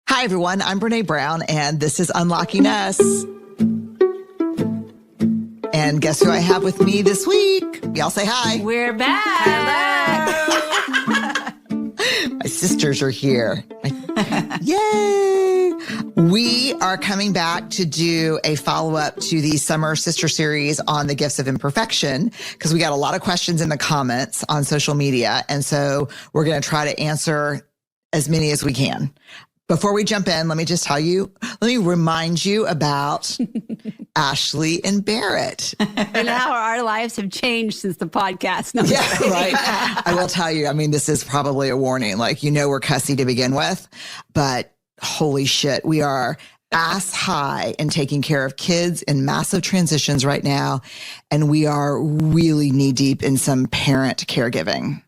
Hi, everyone. I'm Brene Brown, and this is Unlocking Us. And guess who I have with me this week? Y'all say hi. We're back. Hello. My sisters are here. Yay. We are coming back to do a follow-up to the Summer Sister Series on the gifts of imperfection, because we got a lot of questions in the comments on social media. And so we're going to try to answer as many as we can. Before we jump in, let me remind you about Ashley and Barrett. And how our lives have changed since the podcast. No, yeah, right. I will tell you, this is probably a warning. We're cussy to begin with, but holy shit, we are ass high and taking care of kids in massive transitions right now. And we are really knee deep in some parent caregiving.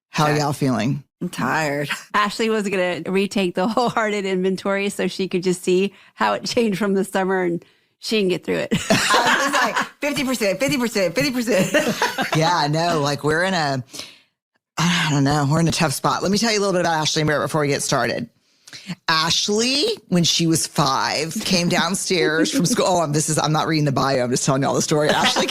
How are y'all feeling? I'm tired. Ashley was going to retake the wholehearted inventory so she could just see how it changed from the summer and she can get through it. I was like 50%, 50%, 50%. Yeah, no, we're in a tough spot. Let me tell you a little bit about Ashley and Barrett before we get started. Ashley, when she was 5, came downstairs from school. I'm not reading the bio. I'm just telling you all the story. Ashley,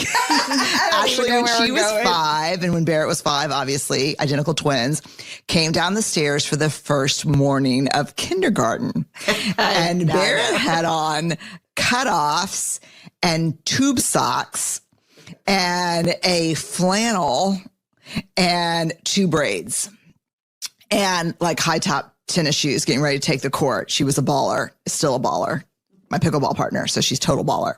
when she was 5 and when Barrett was 5, obviously identical twins, came down the stairs for the first morning of kindergarten. And Barrett had on cutoffs and tube socks and a flannel and 2 braids and high top tennis shoes, getting ready to take the court. She was a baller, still a baller, my pickleball partner. So she's total baller.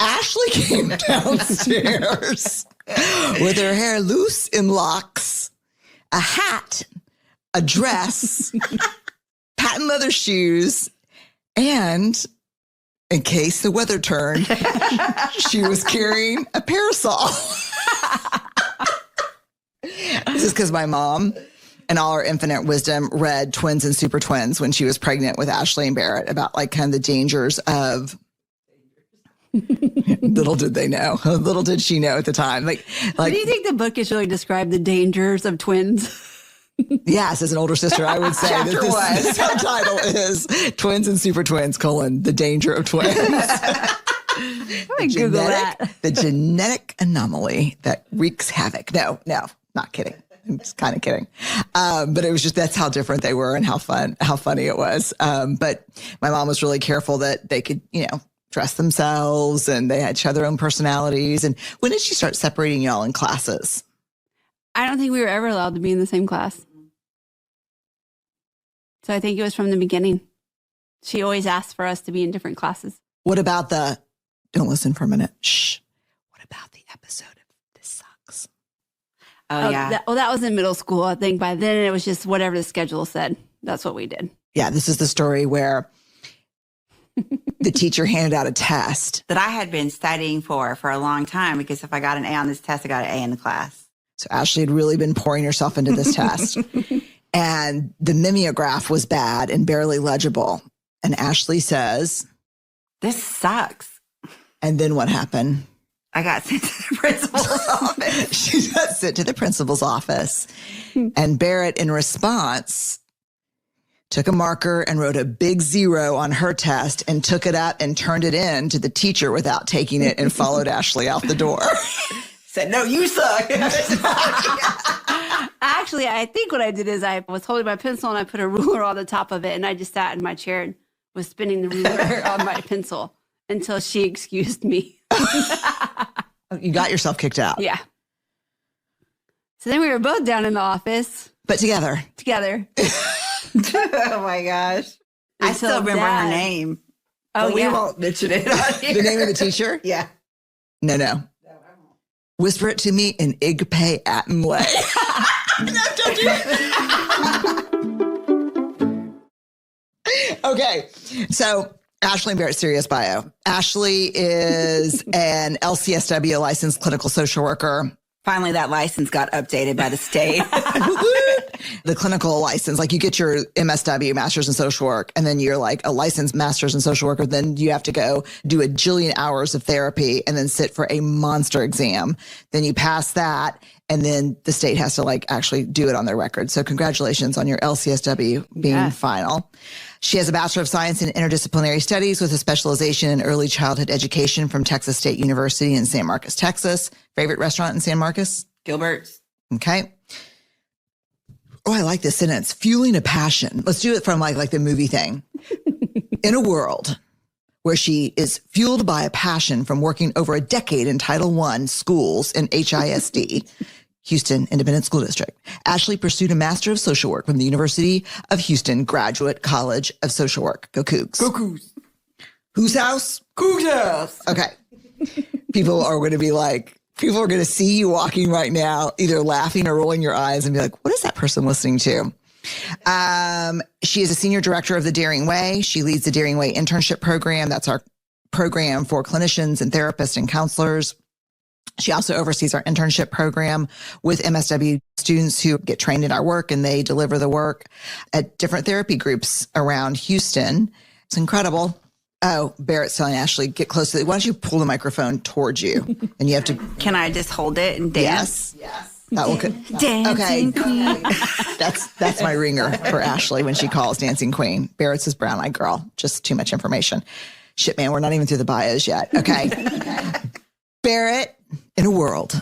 Ashley came downstairs with her hair loose in locks, a hat, a dress, patent leather shoes, and in case the weather turned, she was carrying a parasol. This is because my mom, and all her infinite wisdom, read Twins and Super Twins when she was pregnant with Ashley and Barrett about kind of the dangers of. Little did they know. Little did she know at the time. Do you think the book is really described the dangers of twins? Yes, as an older sister, I would say that the subtitle is Twins and Super Twins: the danger of twins. Google that. The genetic anomaly that wreaks havoc. No, not kidding. I'm just kind of kidding. But it was just, that's how different they were and how funny it was. But my mom was really careful that they could, dress themselves and they had their own personalities. And when did she start separating y'all in classes? I don't think we were ever allowed to be in the same class. So I think it was from the beginning. She always asked for us to be in different classes. What about don't listen for a minute. Shh. What about the episode of This Sucks? Oh, yeah. That was in middle school. I think by then it was just whatever the schedule said. That's what we did. Yeah, this is the story where the teacher handed out a test that I had been studying for a long time, because if I got an A on this test, I got an A in the class. So Ashley had really been pouring herself into this test. And the mimeograph was bad and barely legible. And Ashley says, "This sucks." And then what happened? I got sent to the principal's office. She got sent to the principal's office. And Barrett, in response, took a marker and wrote a big 0 on her test and took it up and turned it in to the teacher without taking it and followed Ashley out the door. Said, "No, you suck." Actually, I think what I did is I was holding my pencil and I put a ruler on the top of it, and I just sat in my chair and was spinning the ruler on my pencil until she excused me. You got yourself kicked out. Yeah. So then we were both down in the office. But together. Oh my gosh. I still remember her name. Oh, we won't mention it on here. The name of the teacher? Yeah. No, I won't. Whisper it to me in Igpay Atten way. No, don't do it. Okay. So Ashley and Barrett, serious bio. Ashley is an LCSW, licensed clinical social worker. Finally, that license got updated by the state. the clinical license, like you get your MSW, Master's in Social Work, and then you're like a licensed Master's in Social Worker. Then you have to go do a jillion hours of therapy and then sit for a monster exam. Then you pass that. And then the state has to like actually do it on their record. So congratulations on your LCSW being final. She has a Bachelor of Science in Interdisciplinary Studies with a specialization in early childhood education from Texas State University in San Marcos, Texas. Favorite restaurant in San Marcos? Gilbert's. Okay. Oh, I like this sentence. Fueling a passion. Let's do it from like the movie thing. In a world where she is fueled by a passion from working over a decade in Title I schools in HISD, Houston Independent School District, Ashley pursued a Master of Social Work from the University of Houston Graduate College of Social Work. Go Cougs. Go Cougs. Whose house? Cougs' house. Okay. People are going to see you walking right now, either laughing or rolling your eyes and be like, what is that person listening to? She is a senior director of the Daring Way. She leads the Daring Way internship program. That's our program for clinicians and therapists and counselors. She also oversees our internship program with MSW students who get trained in our work, and they deliver the work at different therapy groups around Houston. It's incredible. Oh, Barrett's telling Ashley, get close to it. Why don't you pull the microphone towards you? And you have to. Can I just hold it and dance? Yes. That will. Dancing Queen. That's my ringer for Ashley when she calls Dancing Queen. Barrett's is brown eyed girl. Just too much information. Shit, man, we're not even through the bios yet. Okay. Barrett, in a world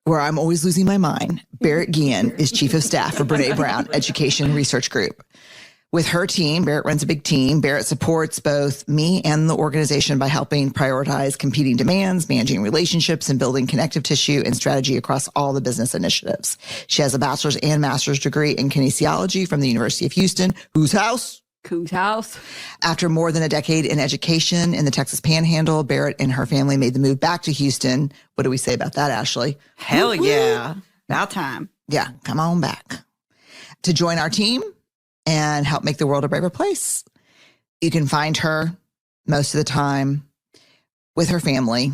where I'm always losing my mind, Barrett Guillen is chief of staff for Brene Brown Education Research Group. With her team, Barrett runs a big team. Barrett supports both me and the organization by helping prioritize competing demands, managing relationships, and building connective tissue and strategy across all the business initiatives. She has a bachelor's and master's degree in kinesiology from the University of Houston. Whose house? Cougs' house. After more than a decade in education in the Texas Panhandle, Barrett and her family made the move back to Houston. What do we say about that, Ashley? Hell yeah. About time. Yeah, come on back. To join our team and help make the world a braver place. You can find her most of the time with her family,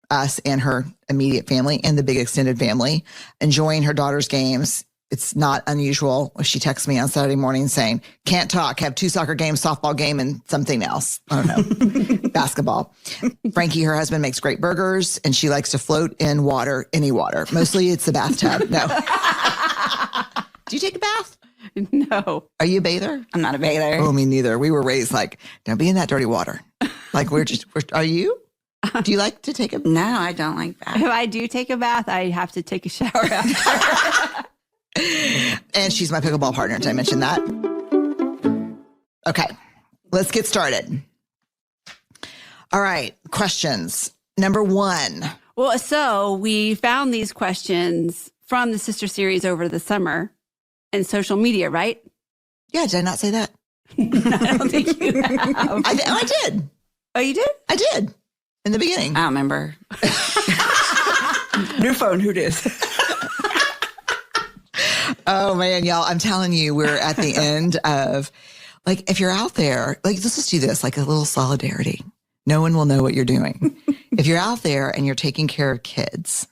us and her immediate family and the big extended family, enjoying her daughter's games. It's not unusual if she texts me on Saturday morning saying, can't talk, have 2 soccer games, softball game, and something else. I don't know, basketball. Frankie, her husband, makes great burgers, and she likes to float in water, any water. Mostly it's the bathtub. No. Do you take a bath? No. Are you a bather? I'm not a bather. Oh, me neither. We were raised like, don't be in that dirty water. Like are you? Do you like to take a bath? No, I don't like that. If I do take a bath, I have to take a shower after. And she's my pickleball partner. Did I mention that? Okay, let's get started. All right, questions. Number 1. Well, so we found these questions from the sister series over the summer and social media, right? Yeah, did I not say that? I don't think you have. I did. Oh, you did? I did. In the beginning. I don't remember. New phone, who dis? Oh, man, y'all, I'm telling you, we're at the end of, like, if you're out there, like, let's just do this, like a little solidarity. No one will know what you're doing. If you're out there and you're taking care of kids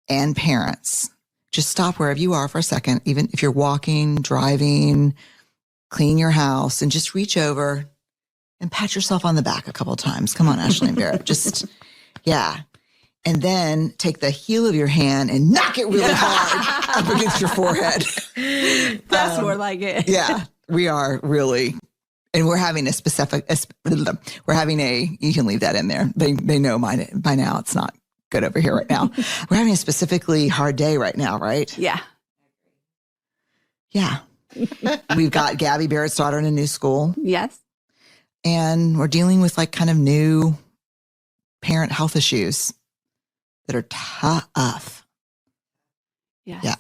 and parents, just stop wherever you are for a second, even if you're walking, driving, clean your house, and just reach over and pat yourself on the back a couple of times. Come on, Ashley and Barrett. Just, yeah. And then take the heel of your hand and knock it really hard up against your forehead. That's more like it. Yeah, we are really. And we're having you can leave that in there. They know by now it's not good over here right now. We're having a specifically hard day right now, right? Yeah. Yeah. We've got Gabby, Barrett's daughter, in a new school. Yes. And we're dealing with like kind of new parent health issues that are tough. Yes. Yeah.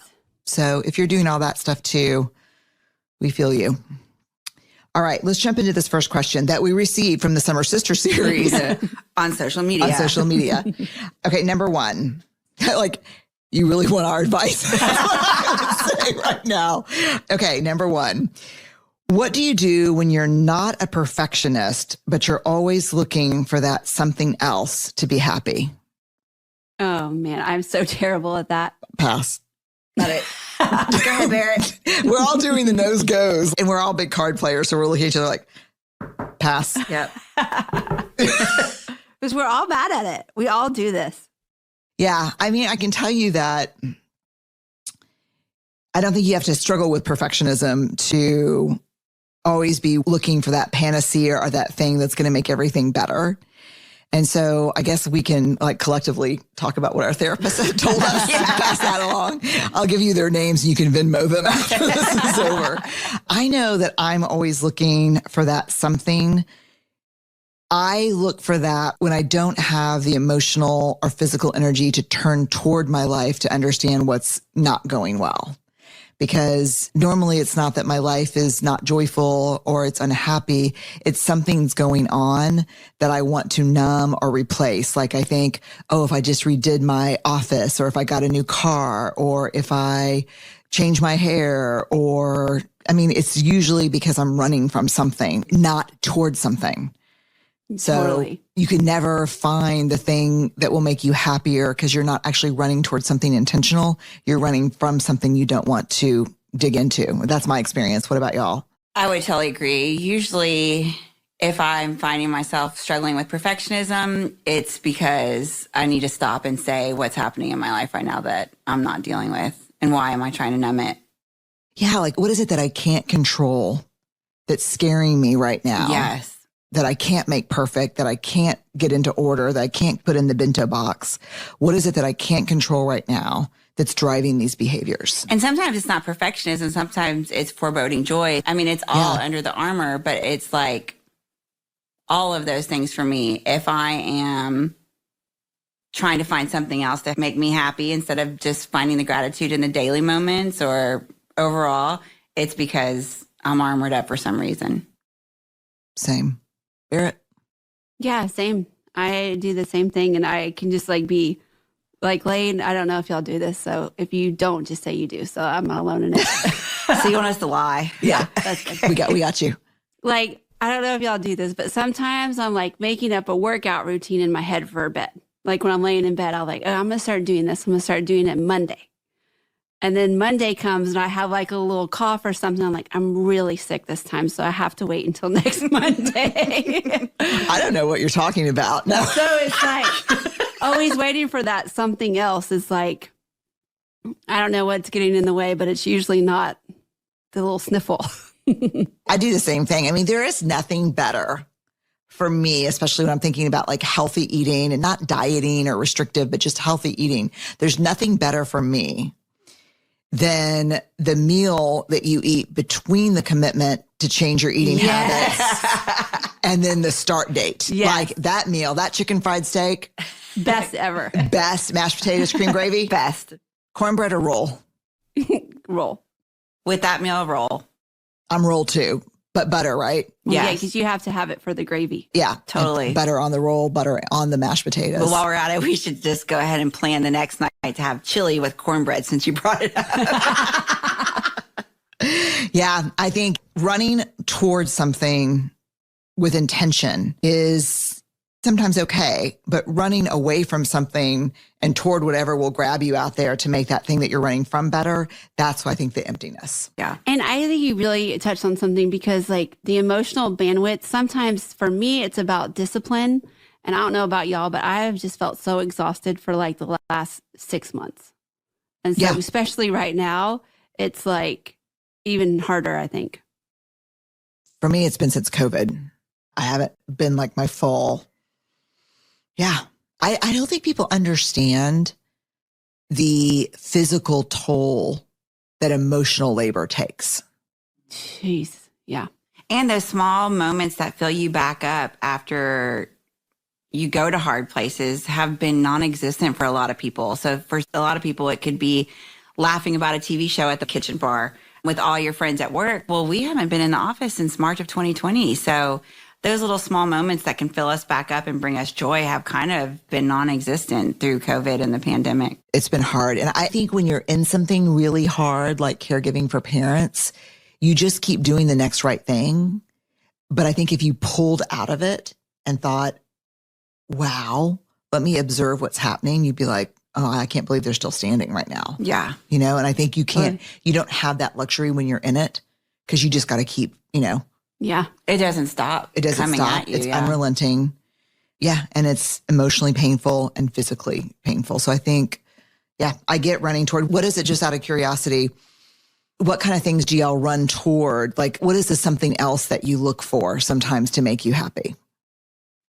So if you're doing all that stuff too, we feel you. All right, let's jump into this first question that we received from the Summer Sister series On social media. on social media. Okay, number 1, like you really want our advice. That's what I would say right now. Okay, number 1. What do you do when you're not a perfectionist, but you're always looking for that something else to be happy? Oh, man, I'm so terrible at that. Pass. Not it. Go ahead, Barrett. We're all doing the nose goes, and we're all big card players. So we're looking at each other like, pass. Yep. Because we're all bad at it. We all do this. Yeah. I mean, I can tell you that I don't think you have to struggle with perfectionism to always be looking for that panacea or that thing that's going to make everything better. And so I guess we can like collectively talk about what our therapists have told us and pass that along. I'll give you their names and you can Venmo them after this is over. I know that I'm always looking for that something. I look for that when I don't have the emotional or physical energy to turn toward my life to understand what's not going well. Because normally it's not that my life is not joyful or it's unhappy. It's something's going on that I want to numb or replace. Like I think, oh, if I just redid my office or if I got a new car or if I change my hair or, I mean, it's usually because I'm running from something, not towards something. So Totally. you can never find the thing that will make you happier because you're not actually running towards something intentional. You're running from something you don't want to dig into. That's my experience. What about y'all? I would totally agree. Usually, if I'm finding myself struggling with perfectionism, it's because I need to stop and say what's happening in my life right now that I'm not dealing with and why am I trying to numb it? Yeah, like what is it that I can't control that's scaring me right now? Yes. That I can't make perfect, that I can't get into order, that I can't put in the bento box. What is it that I can't control right now that's driving these behaviors? And sometimes it's not perfectionism. Sometimes it's foreboding joy. I mean, it's all under the armor, but it's like all of those things for me. If I am trying to find something else to make me happy instead of just finding the gratitude in the daily moments or overall, it's because I'm armored up for some reason. Same. Barrett? Yeah, same. I do the same thing and I can just like be like Lane. I don't know if y'all do this. So if you don't, just say you do. So I'm not alone in it. So you want us to lie? Yeah. That's good. we got you. Like, I don't know if y'all do this, but sometimes I'm like making up a workout routine in my head for bed. Like when I'm laying in bed, I'll like, oh, I'm going to start doing this. I'm going to start doing it Monday. And then Monday comes and I have like a little cough or something. I'm like, I'm really sick this time. So I have to wait until next Monday. I don't know what you're talking about. No. So it's like always waiting for that something else. It's like, I don't know what's getting in the way, but it's usually not the little sniffle. I do the same thing. I mean, there is nothing better for me, especially when I'm thinking about like healthy eating and not dieting or restrictive, but just healthy eating. There's nothing better for me than the meal that you eat between the commitment to change your eating habits and then the start date. Yes. Like that meal, that chicken fried steak. Best ever. Best mashed potatoes, cream gravy. Best. Cornbread or roll? Roll. With that meal, roll. I'm roll too, but butter, right? Yeah, Yes. because you have to have it for the gravy. Yeah. Totally. And butter on the roll, butter on the mashed potatoes. But while we're at it, we should just go ahead and plan the next night to have chili with cornbread since you brought it up. Yeah, I think running towards something with intention is sometimes okay, but running away from something and toward whatever will grab you out there to make that thing that you're running from better, that's why I think the emptiness. Yeah. And I think you really touched on something because like the emotional bandwidth, sometimes for me, it's about discipline. And I don't know about y'all, but I have just felt so exhausted for like the last 6 months. And so especially right now, it's like even harder, I think. For me, it's been since COVID. I haven't been like my full. Yeah. I don't think people understand the physical toll that emotional labor takes. Jeez. Yeah. And those small moments that fill you back up after you go to hard places have been non-existent for a lot of people. So for a lot of people, it could be laughing about a TV show at the kitchen bar with all your friends at work. Well, we haven't been in the office since March of 2020. So those little small moments that can fill us back up and bring us joy have kind of been non-existent through COVID and the pandemic. It's been hard. And I think when you're in something really hard, like caregiving for parents, you just keep doing the next right thing. But I think if you pulled out of it and thought, wow, let me observe what's happening, you'd be like, oh, I can't believe they're still standing right now. Yeah. And I think you don't have that luxury when you're in it because you just got to keep, Yeah. It doesn't stop. It doesn't coming stop. At you, It's unrelenting. Yeah. And it's emotionally painful and physically painful. So I think, I get running toward, what is it, just out of curiosity, what kind of things do y'all run toward? Like, what is this something else that you look for sometimes to make you happy?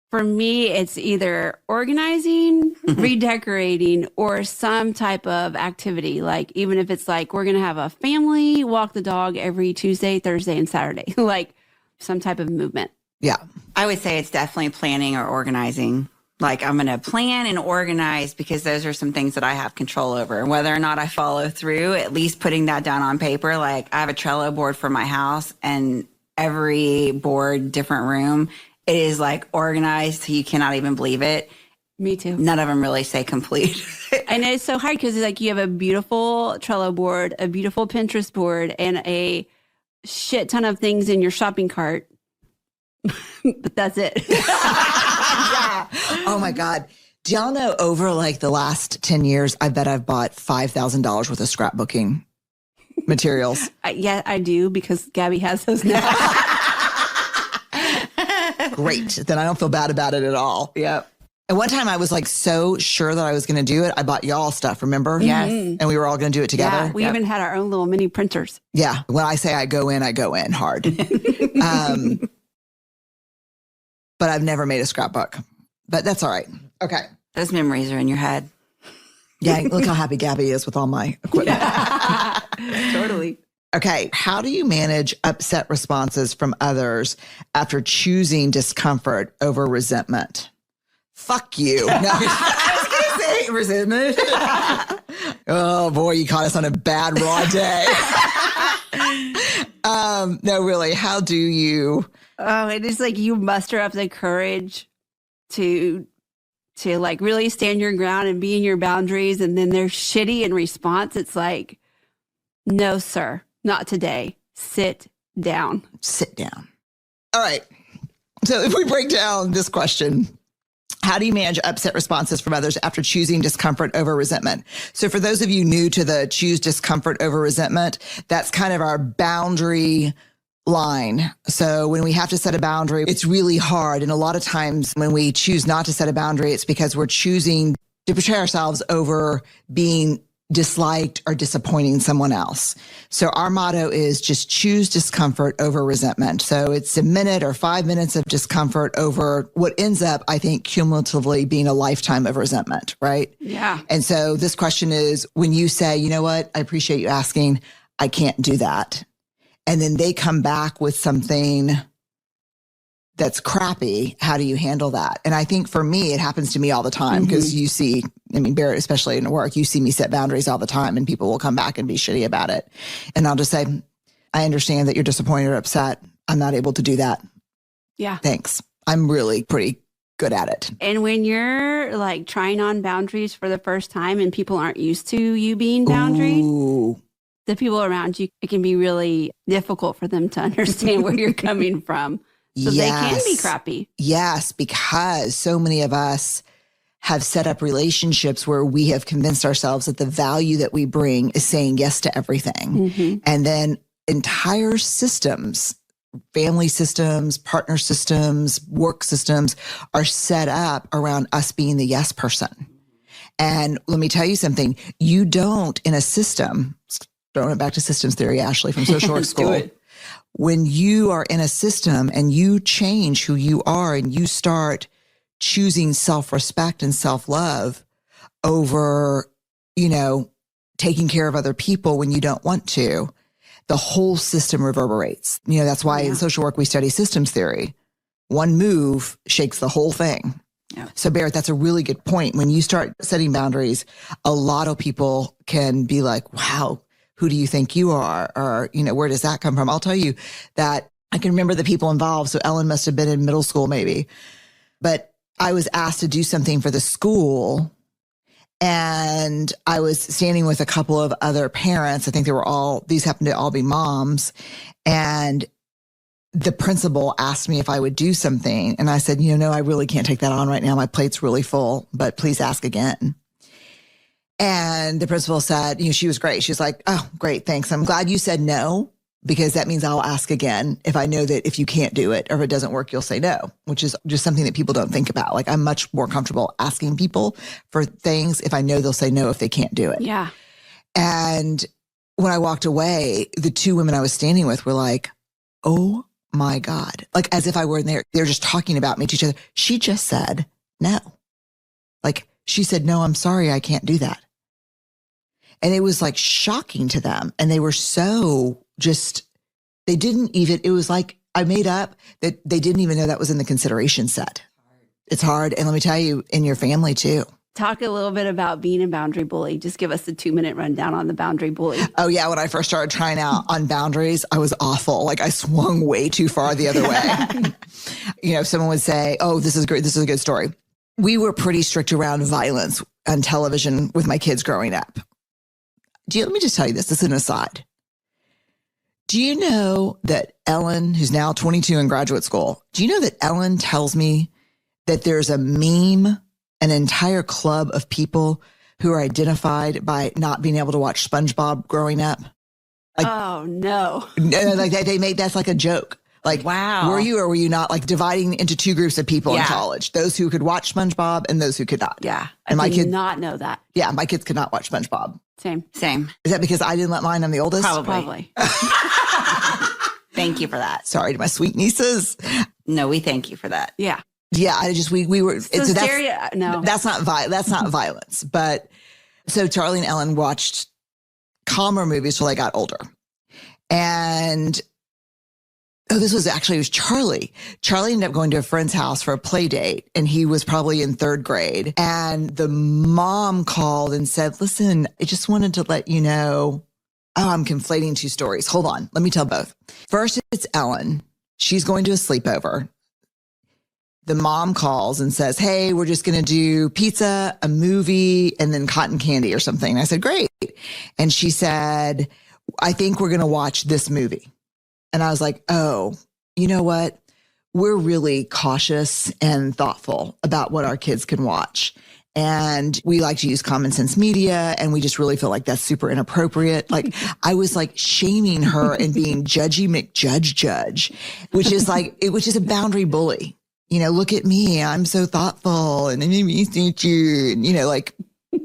For me, it's either organizing, redecorating, or some type of activity. Like, even if it's like, we're going to have a family walk the dog every Tuesday, Thursday, and Saturday, like some type of movement. Yeah. I would say it's definitely planning or organizing. Like, I'm going to plan and organize because those are some things that I have control over. And whether or not I follow through, at least putting that down on paper. Like, I have a Trello board for my house, and every board, different room, it is like organized so you cannot even believe it. Me too. None of them really say complete. And it's so hard because like you have a beautiful Trello board, a beautiful Pinterest board, and a shit ton of things in your shopping cart. But that's it. Yeah. Oh my God. Do y'all know over like the last 10 years, I bet I've bought $5,000 worth of scrapbooking materials. Yeah, I do because Gabby has those now. Great. Then I don't feel bad about it at all. Yep. And one time I was like so sure that I was going to do it. I bought y'all stuff, remember? Yes. And we were all going to do it together. Yeah, we even had our own little mini printers. Yeah. When I say I go in hard. But I've never made a scrapbook. But that's all right. Okay. Those memories are in your head. Yeah. Look how happy Gabby is with all my equipment. Totally. Okay. How do you manage upset responses from others after choosing discomfort over resentment? Fuck you. No, I was going to say resentment. Oh boy, you caught us on a bad raw day. No, really. How do you? Oh, it is like you muster up the courage to like really stand your ground and be in your boundaries, and then they're shitty in response. It's like, no, sir, not today. Sit down. Sit down. All right. So if we break down this question, how do you manage upset responses from others after choosing discomfort over resentment? So for those of you new to the choose discomfort over resentment, that's kind of our boundary line. So when we have to set a boundary, it's really hard. And a lot of times when we choose not to set a boundary, it's because we're choosing to portray ourselves over being disliked or disappointing someone else. So our motto is just choose discomfort over resentment. So it's a minute or 5 minutes of discomfort over what ends up, I think, cumulatively being a lifetime of resentment, right? Yeah. And so this question is when you say, you know what, I appreciate you asking, I can't do that. And then they come back with something that's crappy. How do you handle that? And I think for me, it happens to me all the time because you see, I mean, Barrett, especially in work, you see me set boundaries all the time and people will come back and be shitty about it. And I'll just say, I understand that you're disappointed or upset. I'm not able to do that. Yeah. Thanks. I'm really pretty good at it. And when you're like trying on boundaries for the first time and people aren't used to you being boundaried, Ooh. the people around you, it can be really difficult for them to understand where you're coming from. So they can be crappy. Yes, because so many of us have set up relationships where we have convinced ourselves that the value that we bring is saying yes to everything. And then entire systems, family systems, partner systems, work systems are set up around us being the yes person. And let me tell you something, you don't in a system, throwing it back to systems theory, Ashley, from social work school. When you are in a system and you change who you are and you start choosing self-respect and self-love over, taking care of other people when you don't want to, the whole system reverberates. That's why in social work, we study systems theory. One move shakes the whole thing. Yeah. So Barrett, that's a really good point. When you start setting boundaries, a lot of people can be like, wow, who do you think you are? Or, where does that come from? I'll tell you that I can remember the people involved. So Ellen must have been in middle school maybe, but I was asked to do something for the school and I was standing with a couple of other parents. I think these happened to all be moms. And the principal asked me if I would do something. And I said, no, I really can't take that on right now. My plate's really full, but please ask again. And the principal said, she was great. She's like, oh, great. Thanks. I'm glad you said no, because that means I'll ask again if I know that if you can't do it or if it doesn't work, you'll say no, which is just something that people don't think about. Like, I'm much more comfortable asking people for things if I know they'll say no if they can't do it. Yeah. And when I walked away, the two women I was standing with were like, oh my God. Like, as if I were in there. They're just talking about me to each other. She just said no. Like, she said, no, I'm sorry, I can't do that. And it was like shocking to them. And they were so they didn't even, it was like I made up that they didn't even know that was in the consideration set. It's hard. And let me tell you, in your family too. Talk a little bit about being a boundary bully. Just give us a 2-minute rundown on the boundary bully. Oh yeah. When I first started trying out on boundaries, I was awful. Like, I swung way too far the other way. If someone would say, oh, this is great. This is a good story. We were pretty strict around violence on television with my kids growing up. Let me just tell you this. This is an aside. Do you know that Ellen, who's now 22 in graduate school, do you know that Ellen tells me that there's a meme, an entire club of people who are identified by not being able to watch SpongeBob growing up? Like, oh, no. Like they made, that's like a joke. Like, wow. Were you or were you not, like, dividing into two groups of people in college? Those who could watch SpongeBob and those who could not. Yeah. And I did not know that. Yeah, my kids could not watch SpongeBob. Same. Is that because I didn't let mine? I'm the oldest? Probably. Thank you for that. Sorry to my sweet nieces. No, we thank you for that. Yeah. Yeah, we were. So that's not violence. But so Charlie and Ellen watched calmer movies till they got older. And it was Charlie. Charlie ended up going to a friend's house for a play date, and he was probably in 3rd grade. And the mom called and said, listen, I just wanted to let you know. Oh, I'm conflating two stories. Hold on. Let me tell both. First, it's Ellen. She's going to a sleepover. The mom calls and says, hey, we're just going to do pizza, a movie, and then cotton candy or something. And I said, great. And she said, I think we're going to watch this movie. And I was like, oh, you know what? We're really cautious and thoughtful about what our kids can watch. And we like to use common sense media. And we just really feel like that's super inappropriate. Like, I was like shaming her and being judgy McJudge, which is a boundary bully. Look at me. I'm so thoughtful. And then you think you, like,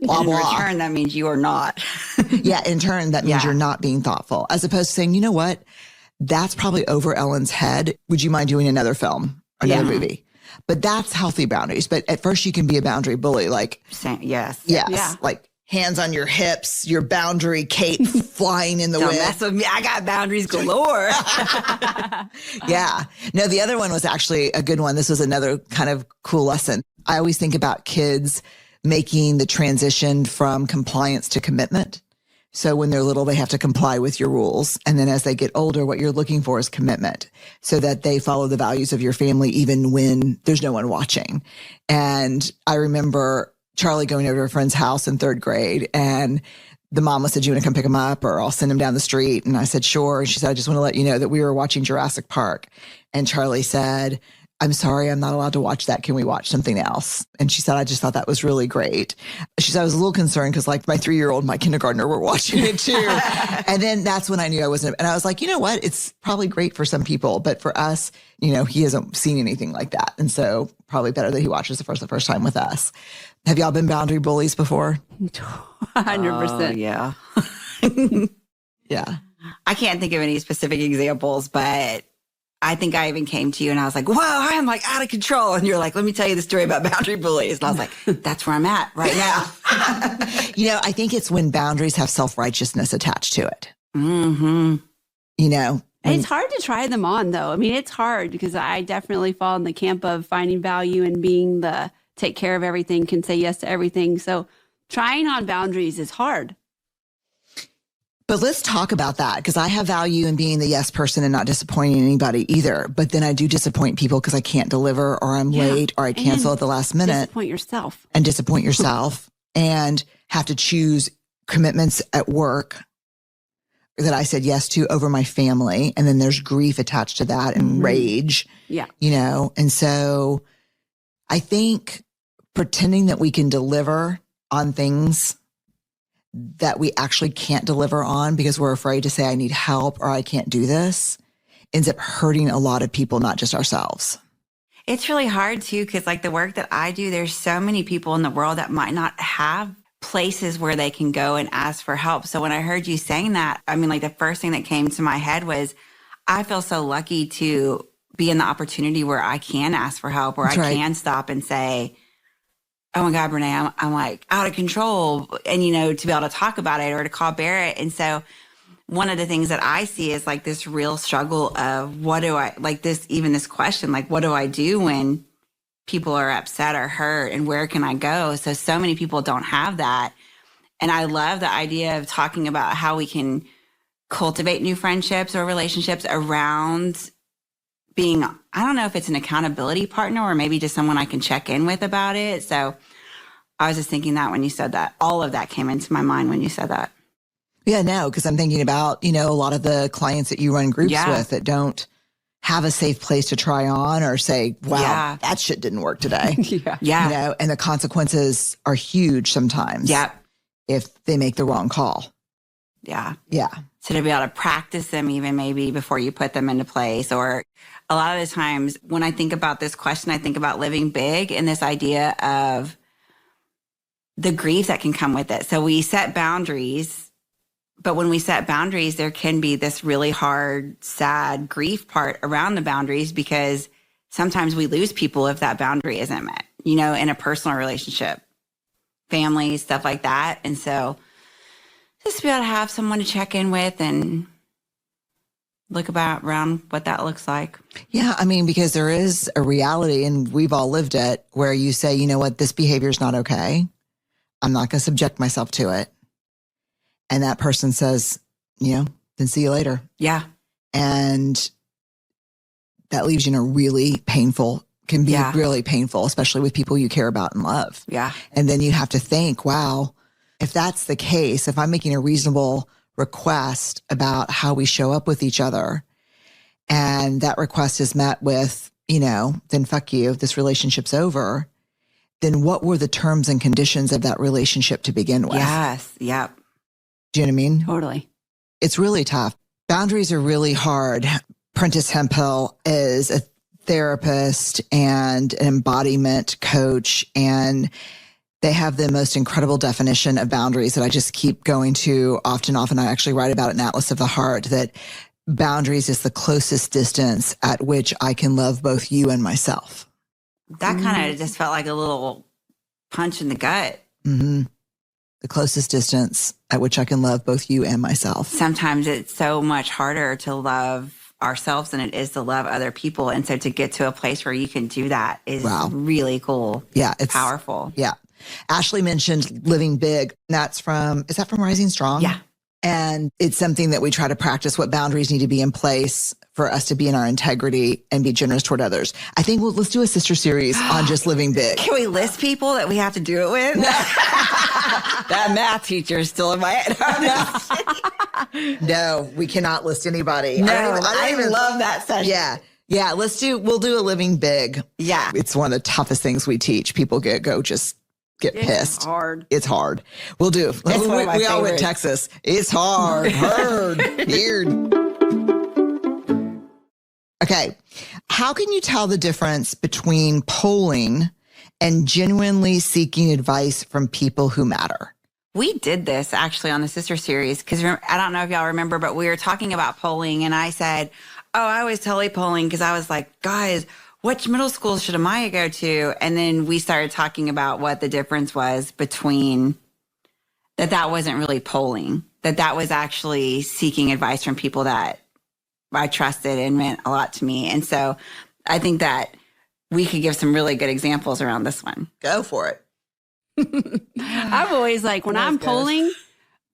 blah, in blah. return, that means you are not. Yeah. In turn, that means you're not being thoughtful, as opposed to saying, you know what? That's probably over Ellen's head. Would you mind doing another film, another movie? But that's healthy boundaries. But at first you can be a boundary bully. Like, yes. Yeah. Like, hands on your hips, your boundary cape flying in the wind. Don't mess with me. I got boundaries galore. Yeah. No, the other one was actually a good one. This was another kind of cool lesson. I always think about kids making the transition from compliance to commitment. So when they're little, they have to comply with your rules. And then as they get older, what you're looking for is commitment, so that they follow the values of your family, even when there's no one watching. And I remember Charlie going over to a friend's house in 3rd grade, and the mama said, do you want to come pick him up, or I'll send him down the street? And I said, sure. And she said, I just want to let you know that we were watching Jurassic Park. And Charlie said, I'm sorry, I'm not allowed to watch that. Can we watch something else? And she said, I just thought that was really great. She said, I was a little concerned because, like, my 3-year-old and my kindergartner were watching it too. And then that's when I knew I wasn't. And I was like, you know what? It's probably great for some people, but for us, he hasn't seen anything like that. And so probably better that he watches the first time with us. Have y'all been boundary bullies before? 100%. Yeah. Yeah. I can't think of any specific examples, but I think I even came to you and I was like, whoa, I am like out of control. And you're like, let me tell you the story about boundary bullies. And I was like, that's where I'm at right now. I think it's when boundaries have self-righteousness attached to it. Mm-hmm. It's hard to try them on, though. I mean, it's hard because I definitely fall in the camp of finding value and being the take care of everything, can say yes to everything. So trying on boundaries is hard. But let's talk about that, because I have value in being the yes person and not disappointing anybody either. But then I do disappoint people because I can't deliver, or I'm late, or I cancel at the last minute. Disappoint yourself. And have to choose commitments at work that I said yes to over my family. And then there's grief attached to that and rage. Yeah. And so I think pretending that we can deliver on things that we actually can't deliver on because we're afraid to say, I need help or I can't do this, ends up hurting a lot of people, not just ourselves. It's really hard too, because like the work that I do, there's so many people in the world that might not have places where they can go and ask for help. So when I heard you saying that, I mean, like the first thing that came to my head was, I feel so lucky to be in the opportunity where I can ask for help, where That's right. can stop and say, oh my God, Brene, I'm like out of control. And, you know, to be able to talk about it or to call Barrett. And so one of the things that I see is like this real struggle of what do I, like this, even this question, like, what do I do when people are upset or hurt and where can I go? So many people don't have that. And I love the idea of talking about how we can cultivate new friendships or relationships around being, I don't know if it's an accountability partner or maybe just someone I can check in with about it. So I was just thinking that when you said that, all of that came into my mind when you said that. Yeah, no, because I'm thinking about, you know, a lot of the clients that you run groups with that don't have a safe place to try on or say, wow, that shit didn't work today. Yeah. You know, and the consequences are huge sometimes. If they make the wrong call. Yeah. So to be able to practice them even maybe before you put them into place. Or a lot of the times when I think about this question, I think about living big and this idea of the grief that can come with it. So we set boundaries, but when we set boundaries, there can be this really hard, sad grief part around the boundaries because sometimes we lose people if that boundary isn't met, you know, in a personal relationship, family, stuff like that. And so just be able to have someone to check in with and look around what that looks like. Yeah, I mean, because there is a reality, and we've all lived it, where you say, you know what, this behavior is not okay. I'm not going to subject myself to it. And that person says, you know, then see you later. Yeah. And that leaves you in a really painful, can be really painful, especially with people you care about and love. Yeah. And then you have to think, wow, if that's the case, if I'm making a reasonable request about how we show up with each other and that request is met with, you know, then fuck you, this relationship's over, then what were the terms and conditions of that relationship to begin with? Yes. Yep. Do you know what I mean? Totally. It's really tough. Boundaries are really hard. Prentice Hemphill is a therapist and an embodiment coach, and they have the most incredible definition of boundaries that I just keep going to often. I actually write about it in Atlas of the Heart, that boundaries is the closest distance at which I can love both you and myself. That kind of just felt like a little punch in the gut. Mm-hmm. The closest distance at which I can love both you and myself. Sometimes it's so much harder to love ourselves than it is to love other people. And so to get to a place where you can do that is really cool. Yeah. It's powerful. Yeah. Ashley mentioned living big. Is that from Rising Strong? Yeah. And it's something that we try to practice, what boundaries need to be in place for us to be in our integrity and be generous toward others. I think let's do a sister series on just living big. Can we list people that we have to do it with? That math teacher is still in my head. No, we cannot list anybody. No, I even love that session. Yeah. Yeah. We'll do a living big. Yeah. It's one of the toughest things we teach. People get pissed. It's hard. It's hard. We'll do. We all went Texas. It's hard. Weird. Okay. How can you tell the difference between polling and genuinely seeking advice from people who matter? We did this actually on the sister series because I don't know if y'all remember, but we were talking about polling and I said, oh, I was totally polling because I was like, guys, which middle school should Amaya go to? And then we started talking about what the difference was between that wasn't really polling, that was actually seeking advice from people that I trusted and meant a lot to me. And so I think that we could give some really good examples around this one. Go for it. I'm always like, when I'm polling,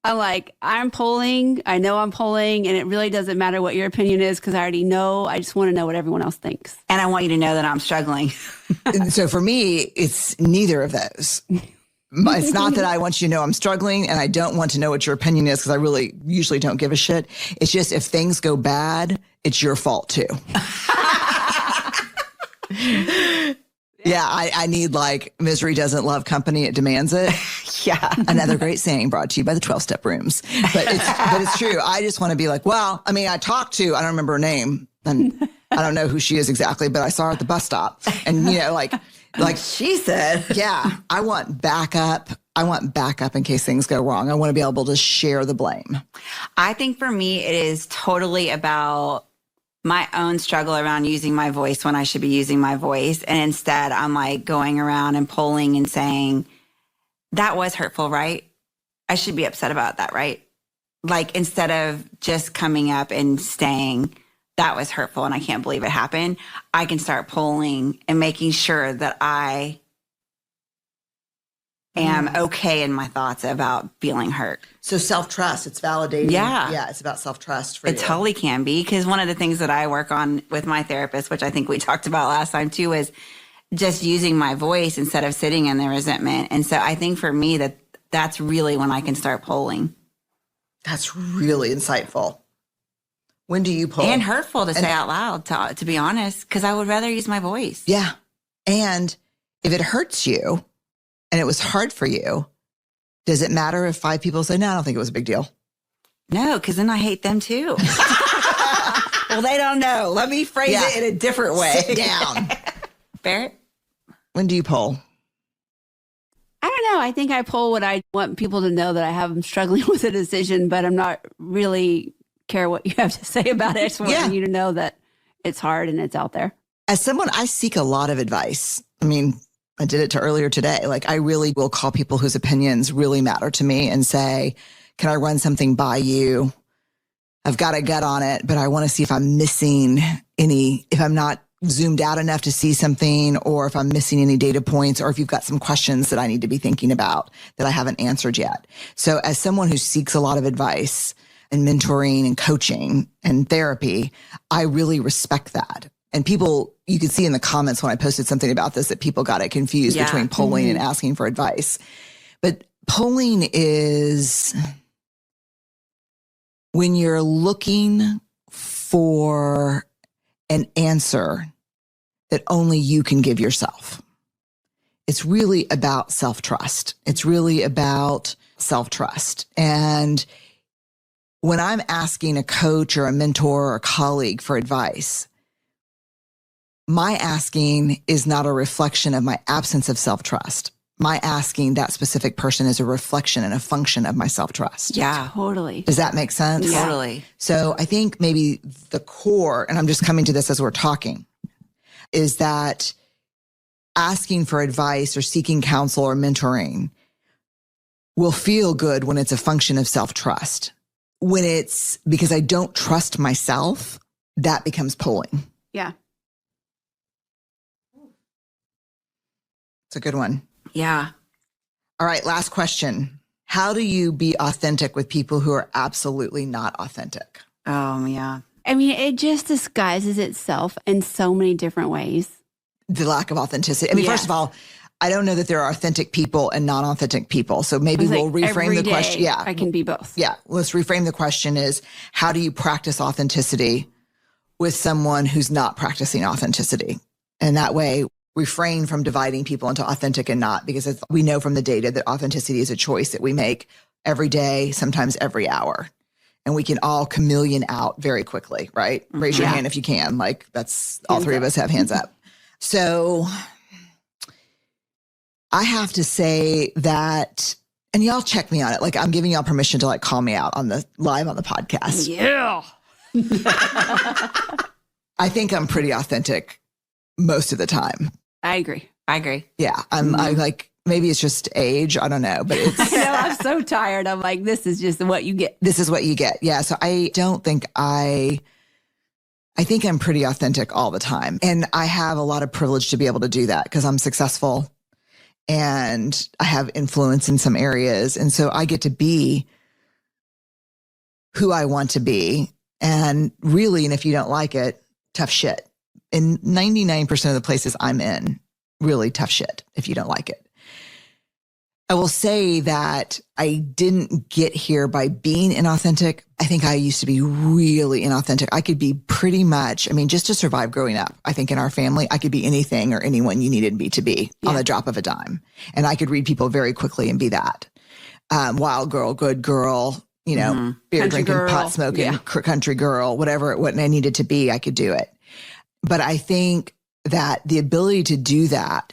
I'm polling. I know I'm polling, and it really doesn't matter what your opinion is because I already know. I just want to know what everyone else thinks. And I want you to know that I'm struggling. So for me, it's neither of those. It's not that I want you to know I'm struggling and I don't want to know what your opinion is because I really usually don't give a shit. It's just if things go bad, it's your fault too. Yeah, I need like misery doesn't love company, it demands it. Yeah. Another great saying brought to you by the 12-step rooms. But it's true. I just want to be like, well, I mean, I don't remember her name, and I don't know who she is exactly, but I saw her at the bus stop. And, like She said. yeah, I want backup. I want backup in case things go wrong. I want to be able to share the blame. I think for me, it is totally about my own struggle around using my voice when I should be using my voice. And instead, I'm like going around and polling and saying, that was hurtful, right? I should be upset about that, right? Like, instead of just coming up and saying, that was hurtful and I can't believe it happened, I can start polling and making sure that I am okay in my thoughts about feeling hurt. So self-trust, it's validating. Yeah. Yeah, it's about self-trust for you. It totally can be, because one of the things that I work on with my therapist, which I think we talked about last time too, is just using my voice instead of sitting in the resentment. And so I think for me that's really when I can start polling. That's really insightful. When do you poll? And hurtful to say out loud, to be honest, because I would rather use my voice. Yeah. And if it hurts you and it was hard for you, does it matter if 5 people say, no, I don't think it was a big deal? No, because then I hate them too. Well, they don't know. Let me phrase it in a different way. Sit down. Barrett? When do you poll? I don't know. I think I poll what I want people to know, that I'm struggling with a decision, but I'm not really care what you have to say about it. I just want you to know that it's hard and it's out there. As someone, I seek a lot of advice. I mean, I did it to earlier today. Like, I really will call people whose opinions really matter to me and say, can I run something by you? I've got a gut on it, but I want to see if I'm missing if I'm not zoomed out enough to see something, or if I'm missing any data points, or if you've got some questions that I need to be thinking about that I haven't answered yet. So as someone who seeks a lot of advice and mentoring and coaching and therapy, I really respect that. And people, you could see in the comments when I posted something about this, that people got it confused between polling and asking for advice. But polling is when you're looking for an answer that only you can give yourself. It's really about self-trust. It's really about self-trust. And when I'm asking a coach or a mentor or a colleague for advice, my asking is not a reflection of my absence of self-trust. My asking that specific person is a reflection and a function of my self-trust. Yeah. Totally. Does that make sense? Yeah. Totally. So I think maybe the core, and I'm just coming to this as we're talking, is that asking for advice or seeking counsel or mentoring will feel good when it's a function of self-trust. When it's because I don't trust myself, that becomes polling. Yeah. It's a good one. Yeah. All right, last question. How do you be authentic with people who are absolutely not authentic? Yeah. I mean, it just disguises itself in so many different ways. The lack of authenticity. I mean, first of all, I don't know that there are authentic people and non-authentic people. So maybe we'll reframe the question. Yeah. I can be both. Yeah. Let's reframe the question is, how do you practice authenticity with someone who's not practicing authenticity? And that way, refrain from dividing people into authentic and not, because we know from the data that authenticity is a choice that we make every day, sometimes every hour. And we can all chameleon out very quickly, right? Raise your hand if you can. Like, that's all three of us have hands up. So I have to say that, and y'all check me on it. Like, I'm giving y'all permission to like call me out on the live on the podcast. Yeah. I think I'm pretty authentic most of the time. I agree. Yeah. I'm like, maybe it's just age. I don't know, but it's. I know, I'm so tired. I'm like, this is just what you get. This is what you get. Yeah. So I don't think I think I'm pretty authentic all the time. And I have a lot of privilege to be able to do that because I'm successful and I have influence in some areas. And so I get to be who I want to be. And really, and if you don't like it, tough shit. In 99% of the places I'm in, really tough shit if you don't like it. I will say that I didn't get here by being inauthentic. I think I used to be really inauthentic. I could be pretty much, I mean, just to survive growing up, I think in our family, I could be anything or anyone you needed me to be on the drop of a dime. And I could read people very quickly and be that. Wild girl, good girl, you know, beer Country drinking, girl. pot smoking, country girl, whatever what I needed to be, I could do it. But I think that the ability to do that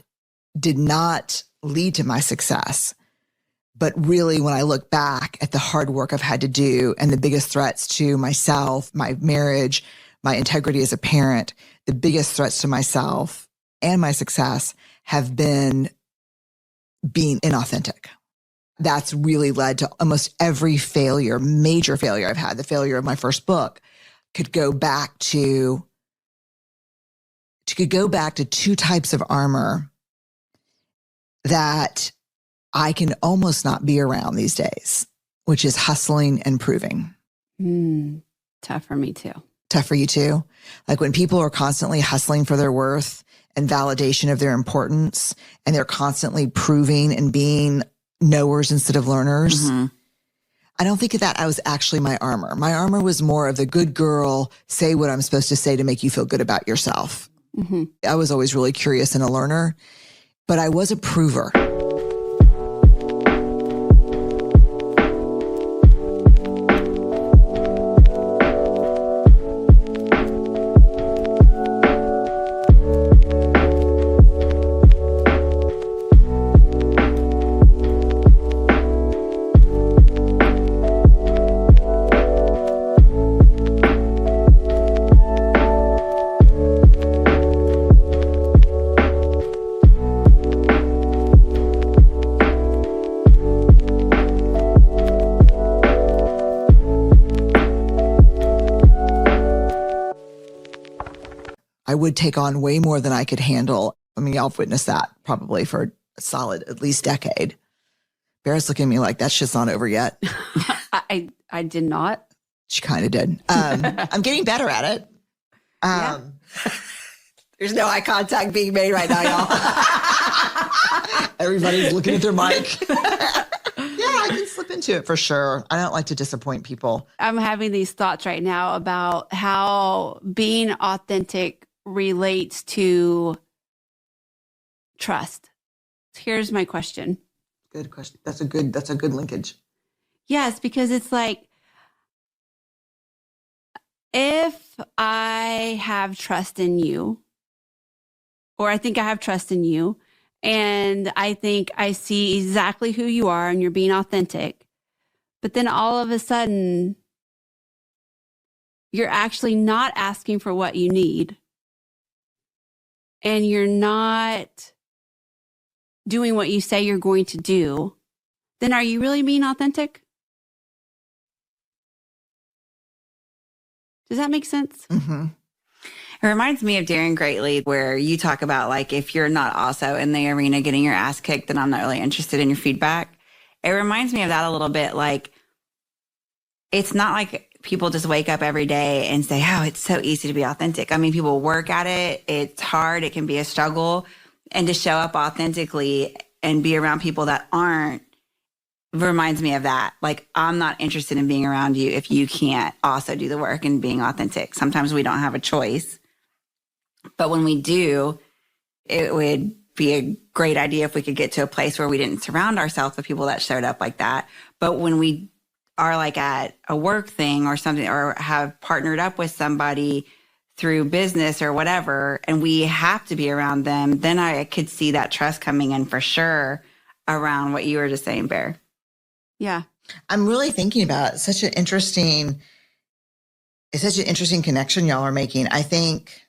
did not lead to my success. But really, when I look back at the hard work I've had to do and the biggest threats to myself, my marriage, my integrity as a parent, the biggest threats to myself and my success have been being inauthentic. That's really led to almost every failure, major failure I've had. The failure of my first book could go back to two types of armor that I can almost not be around these days, which is hustling and proving. Tough for me too. Tough for you too? Like when people are constantly hustling for their worth and validation of their importance, and they're constantly proving and being knowers instead of learners. I don't think that was actually my armor. My armor was more of the good girl, say what I'm supposed to say to make you feel good about yourself. I was always really curious and a learner, but I was a prover. I would take on way more than I could handle. I mean, y'all have witnessed that probably for a solid, at least decade. Bear's looking at me like that shit's not over yet. I did not. She kind of did. I'm getting better at it. There's no eye contact being made right now, y'all. Everybody's looking at their mic. I can slip into it for sure. I don't like to disappoint people. I'm having these thoughts right now about how being authentic relates to trust. Here's my question. Good question. That's a good linkage. Yes, because it's like, if I have trust in you, or I think I have trust in you, and I think I see exactly who you are and you're being authentic, but then all of a sudden, you're actually not asking for what you need, and you're not doing what you say you're going to do, then are you really being authentic? Does that make sense? It reminds me of Daring Greatly, where you talk about, like, if you're not also in the arena getting your ass kicked, then I'm not really interested in your feedback. It reminds me of that a little bit. Like, it's not like people just wake up every day and say, oh, it's so easy to be authentic. I mean, people work at it. It's hard. It can be a struggle. And to show up authentically and be around people that aren't reminds me of that. Like, I'm not interested in being around you if you can't also do the work and being authentic. Sometimes we don't have a choice. But when we do, it would be a great idea if we could get to a place where we didn't surround ourselves with people that showed up like that. But when we are like at a work thing or something, or have partnered up with somebody through business or whatever, and we have to be around them, then I could see that trust coming in for sure around what you were just saying, Bear. Yeah. I'm really thinking about it. It's such an interesting connection y'all are making. I think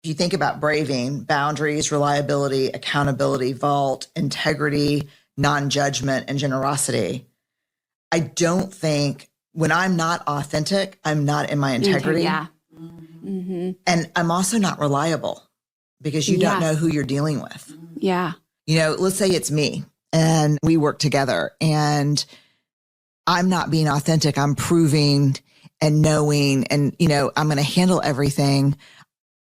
if you think about braving, boundaries, reliability, accountability, vault, integrity, non-judgment, and generosity, I don't think when I'm not authentic, I'm not in my integrity. Yeah. And I'm also not reliable because you don't know who you're dealing with. Yeah. You know, let's say it's me and we work together and I'm not being authentic. I'm proving and knowing and, you know, I'm going to handle everything.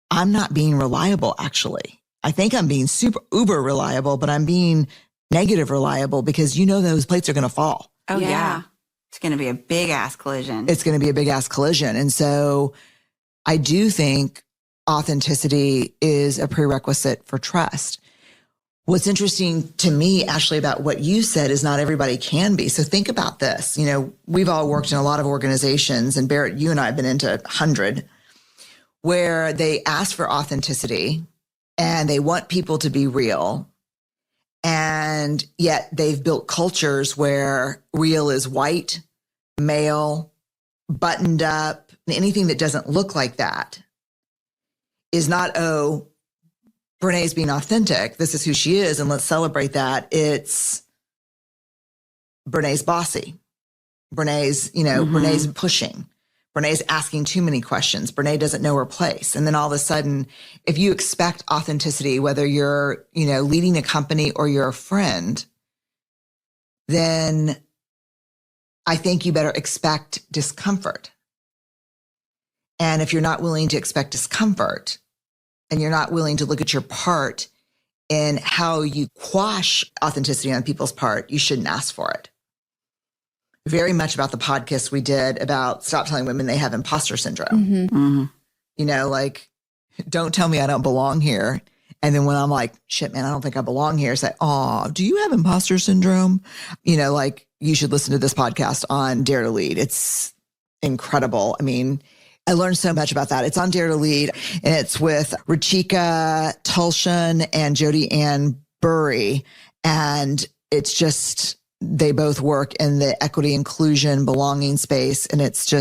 I'm not being reliable, actually. I think I'm being super uber reliable, but I'm being negative reliable because you know those plates are going to fall. Oh, yeah. It's going to be a big ass collision. It's going to be a big ass collision. And so I do think authenticity is a prerequisite for trust. What's interesting to me, Ashley, about what you said is not everybody can be. So think about this. You know, we've all worked in a lot of organizations, and Barrett, you and I have been into 100, where they ask for authenticity and they want people to be real. And yet they've built cultures where real is white, male, buttoned up, and anything that doesn't look like that is not, oh, Brene's being authentic. This is who she is, and let's celebrate that. It's Brene's bossy. Brene's, Brene's pushing. Brene's asking too many questions. Brene doesn't know her place. And then all of a sudden, if you expect authenticity, whether you're, leading a company or you're a friend, then I think you better expect discomfort. And if you're not willing to expect discomfort, and you're not willing to look at your part in how you quash authenticity on people's part, you shouldn't ask for it. Very much about the podcast we did about stop telling women they have imposter syndrome. Like, don't tell me I don't belong here. And then when I'm like, shit, man, I don't think I belong here, say, oh, do you have imposter syndrome? You should listen to this podcast on Dare to Lead. It's incredible. I mean, I learned so much about that. It's on Dare to Lead, and it's with Ruchika Tulshan and Jody Ann Burry. And it's just, they both work in the equity, inclusion, belonging space. And it's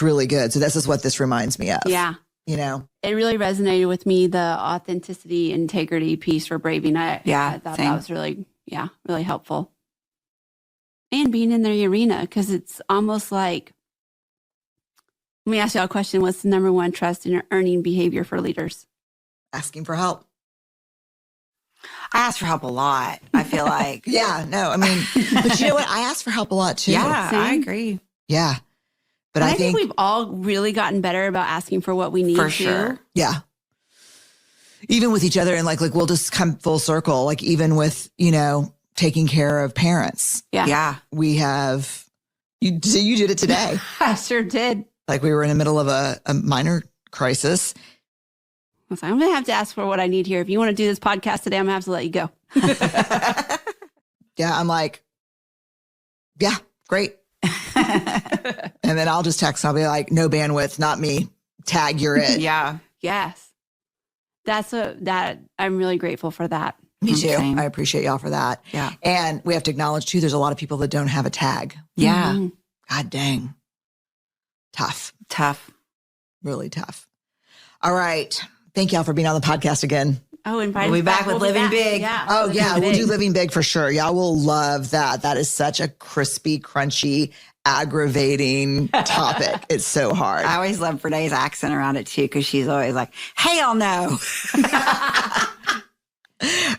really good. So this is what this reminds me of. Yeah. It really resonated with me, the authenticity, integrity piece for braving. I thought same. that was really helpful. And being in the arena, because it's almost like, let me ask you a question. What's the number one trust and earning behavior for leaders? Asking for help. I ask for help a lot, I feel like. But you know what? I ask for help a lot too. Yeah, Same. I agree. Yeah. But I I think we've all really gotten better about asking for what we need. For too. sure. Yeah. Even with each other, and like we'll just come full circle, like even with, taking care of parents. Yeah. We have, you did it today. I sure did. Like we were in the middle of a minor crisis. I was like, I'm going to have to ask for what I need here. If you want to do this podcast today, I'm going to have to let you go. Yeah. I'm like, yeah, great. And then I'll just text. I'll be like, no bandwidth, not me. Tag, you're it. Yeah. Yes. I'm really grateful for that. Me too. Same. I appreciate y'all for that. Yeah. And we have to acknowledge too, there's a lot of people that don't have a tag. Yeah. Mhm. God dang. Tough. Really tough. All right. Thank y'all for being on the podcast again. Oh, and We'll be back with Living Big. Yeah. Oh, yeah. Living We'll Big. do Living Big for sure. Y'all will love that. That is such a crispy, crunchy, aggravating topic. It's so hard. I always love Brene's accent around it too, because she's always like, hell no.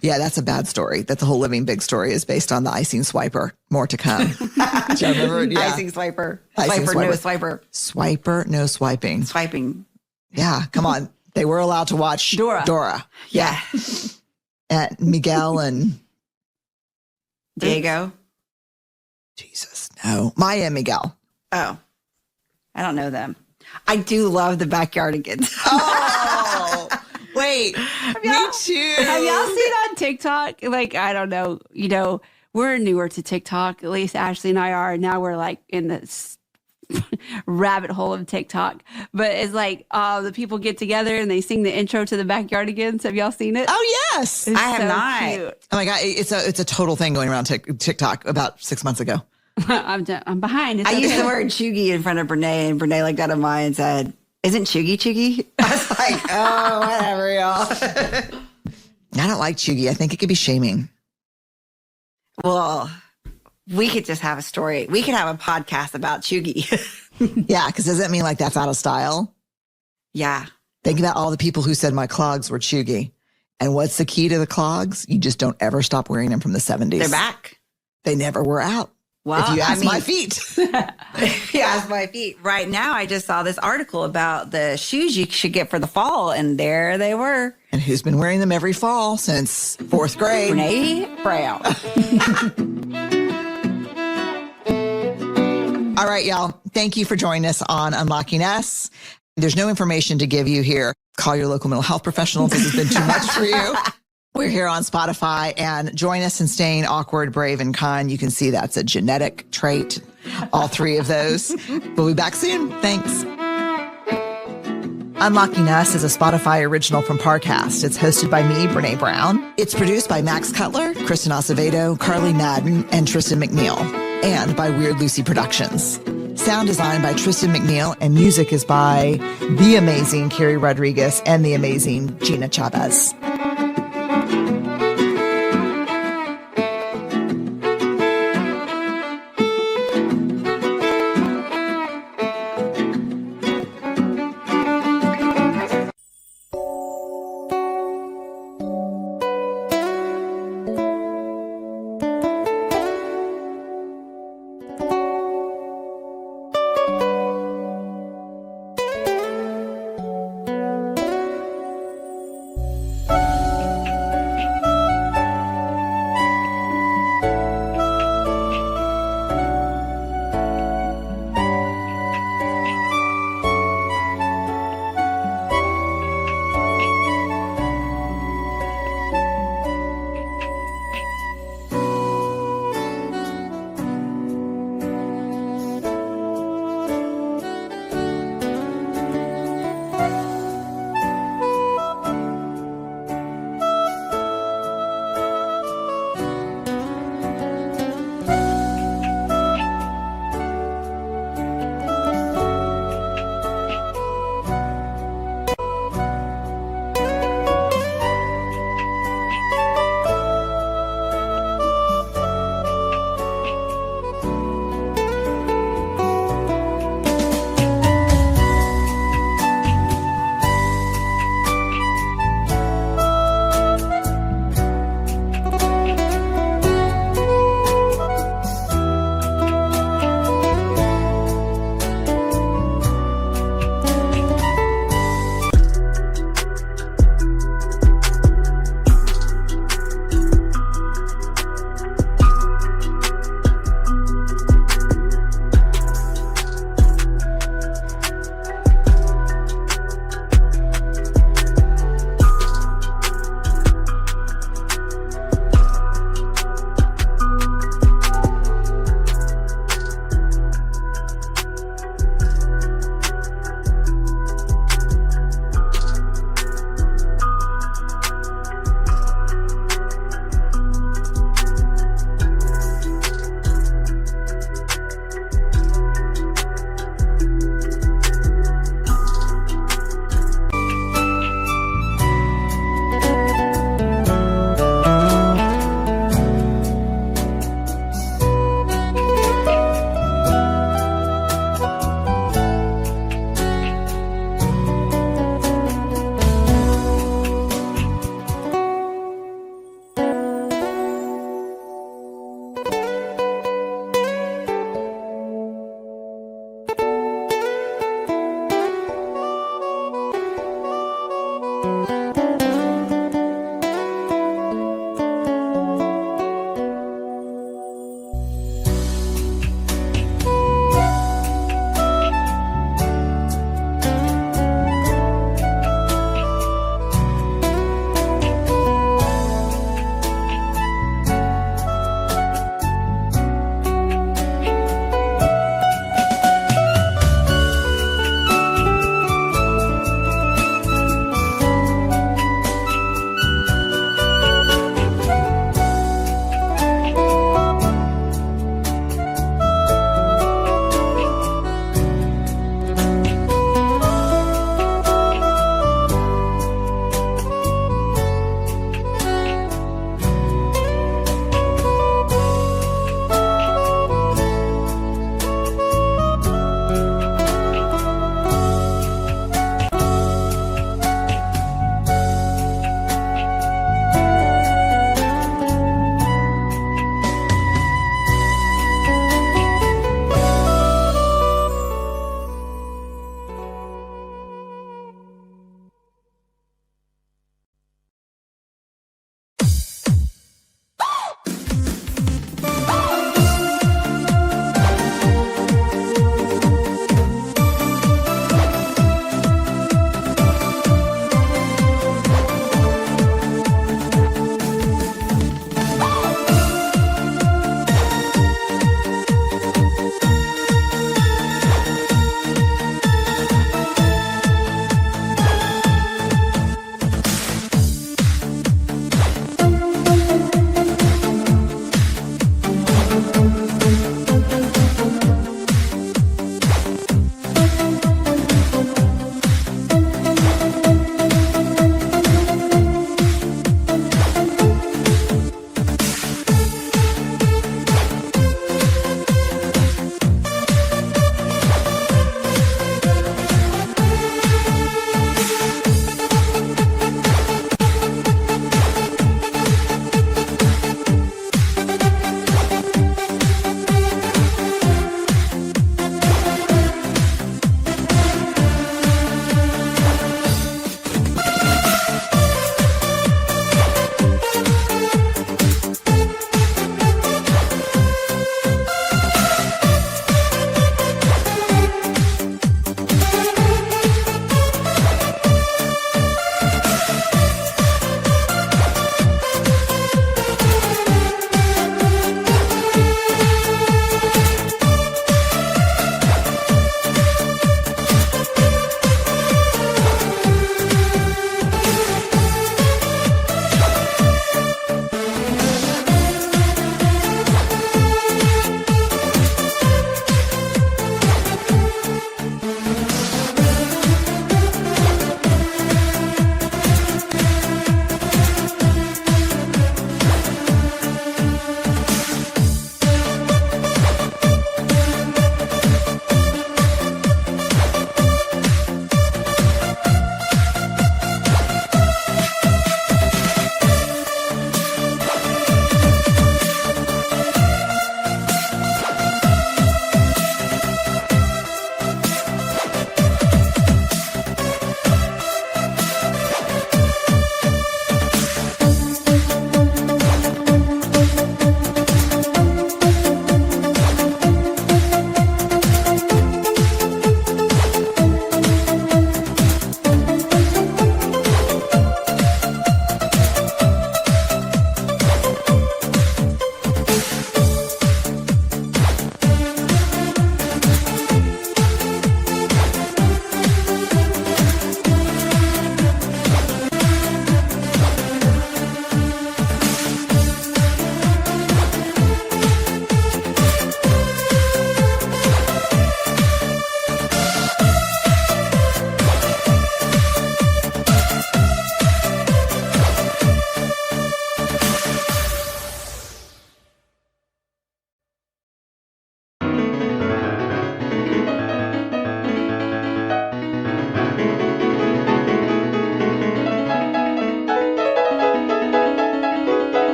Yeah, that's a bad story. That the whole Living Big story is based on the icing swiper. More to come. Do you remember it? Yeah. Icing swiper. Icing Swiper, no swiper. Swiper, no swiping. Swiping. Yeah, come on. They were allowed to watch Dora. Yeah. And Miguel and Diego. Jesus, no. Maya and Miguel. Oh, I don't know them. I do love the Backyardigans. Oh, wait. Me too. Have y'all seen on TikTok? Like, I don't know, we're newer to TikTok. At least Ashley and I are. And now we're like in this rabbit hole of TikTok. But it's like the people get together and they sing the intro to the Backyardigans. Have y'all seen it? Oh, yes. It's I have so not. cute. Oh my God. It's a total thing going around TikTok about 6 months ago. I'm behind. It's I used okay. the word chuggy in front of Brene, and Brene looked at mine and said, isn't chuggy? I was like, oh, whatever, y'all. I don't like chuggy. I think it could be shaming. Well, we could just have a story. We could have a podcast about chuggy. Yeah, because does that mean like that's out of style? Yeah. Think about all the people who said my clogs were chuggy. And what's the key to the clogs? You just don't ever stop wearing them from the 70s. They're back. They never were out. Well, if you ask my feet. If you ask my feet. Right now, I just saw this article about the shoes you should get for the fall, and there they were. And who's been wearing them every fall since 4th grade? Brene Brown. All right, y'all. Thank you for joining us on Unlocking Us. There's no information to give you here. Call your local mental health professional if this has been too much for you. We're here on Spotify, and join us in staying awkward, brave, and kind. You can see that's a genetic trait, all 3 of those. We'll be back soon. Thanks. Unlocking Us is a Spotify original from Parcast. It's hosted by me, Brene Brown. It's produced by Max Cutler, Kristen Acevedo, Carly Madden, and Tristan McNeil, and by Weird Lucy Productions. Sound design by Tristan McNeil, and music is by the amazing Carrie Rodriguez and the amazing Gina Chavez.